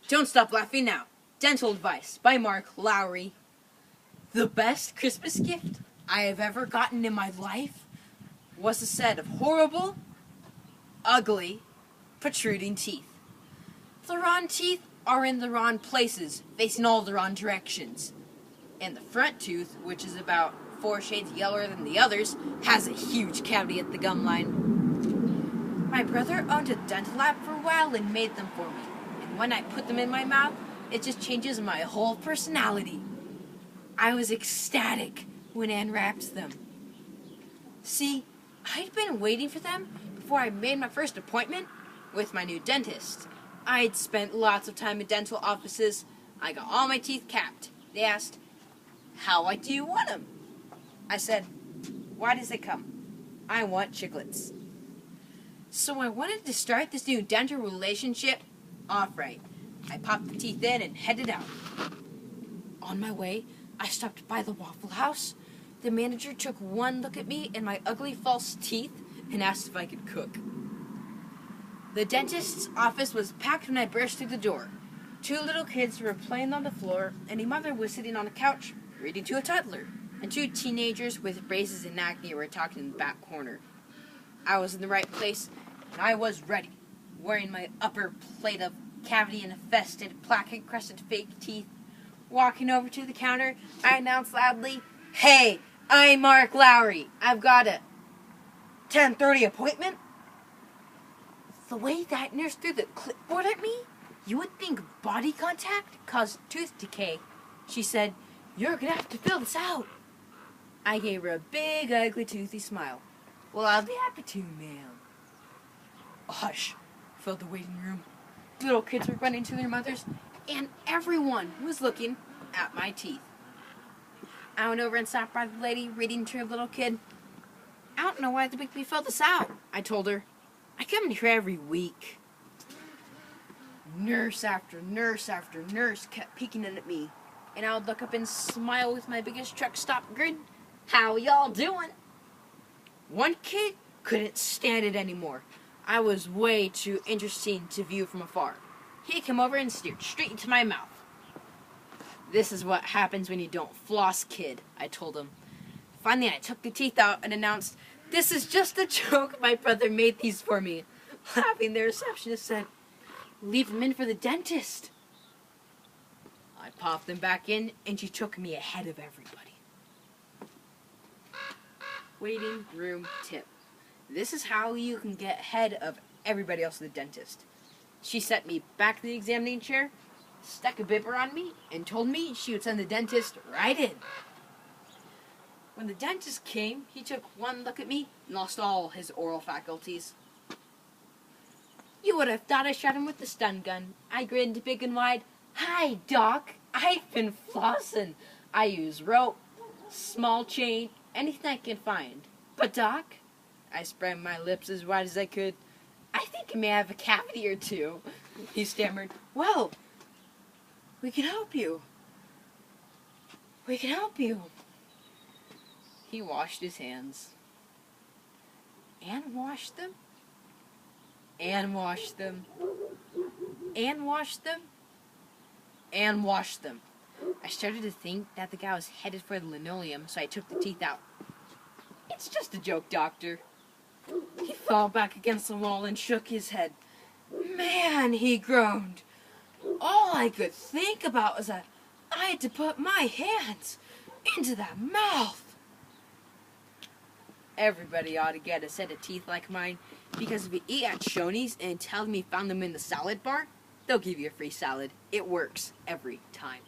Don't stop laughing now. Dental Advice by Mark Lowry. The best Christmas gift I have ever gotten in my life was a set of horrible, ugly, protruding teeth. The wrong teeth are in the wrong places, facing all the wrong directions. And the front tooth, which is about 4 shades yellower than the others, has a huge cavity at the gum line. My brother owned a dental lab for a while and made them for me. And when I put them in my mouth, it just changes my whole personality. I was ecstatic when Anne wrapped them. See, I'd been waiting for them before I made my first appointment with my new dentist. I'd spent lots of time in dental offices. I got all my teeth capped. They asked, "How white do you want them?" I said, "Why does it come? I want chiclets." So I wanted to start this new dental relationship off right. I popped the teeth in and headed out. On my way, I stopped by the Waffle House. The manager took one look at me and my ugly false teeth and asked if I could cook. The dentist's office was packed when I burst through the door. 2 little kids were playing on the floor, and a mother was sitting on a couch reading to a toddler, and 2 teenagers with braces and acne were talking in the back corner. I was in the right place, and I was ready, wearing my upper plate of cavity-infested, plaque-encrusted fake teeth. Walking over to the counter, I announced loudly, "Hey, I'm Mark Lowry. I've got a 10:30 appointment." The way that nurse threw the clipboard at me, you would think body contact caused tooth decay. She said, "You're gonna have to fill this out." I gave her a big, ugly, toothy smile. "Well, I'll be happy to, ma'am." A hush filled the waiting room. Little kids were running to their mothers, and everyone was looking at my teeth. I went over and sat by the lady reading to her little kid. "I don't know why they make me fill this out," I told her. "I come in here every week." Nurse after nurse after nurse kept peeking at me, and I would look up and smile with my biggest truck stop grin. "How y'all doing?" One kid couldn't stand it anymore. I was way too interesting to view from afar. He came over and stared straight into my mouth. "This is what happens when you don't floss, kid," I told him. Finally, I took the teeth out and announced, "This is just a joke. My brother made these for me." Laughing, the receptionist said, "Leave them in for the dentist." I popped them back in, and she took me ahead of everybody. Waiting room tip. This is how you can get ahead of everybody else at the dentist. She set me back in the examining chair, stuck a bibber on me, and told me she would send the dentist right in. When the dentist came, he took one look at me and lost all his oral faculties. You would have thought I shot him with the stun gun. I grinned big and wide. "Hi, Doc. I've been flossing. I use rope, small chain, anything I can find. But, Doc," I spread my lips as wide as I could, "I think I may have a cavity or 2. He stammered, "Well, we can help you. We can help you." He washed his hands. And washed them. And washed them. And washed them. And washed them. I started to think that the guy was headed for the linoleum, so I took the teeth out. "It's just a joke, doctor." He fell back against the wall and shook his head. "Man," he groaned. "All I could think about was that I had to put my hands into that mouth." Everybody ought to get a set of teeth like mine, because if you eat at Shoney's and tell them you found them in the salad bar, they'll give you a free salad. It works every time.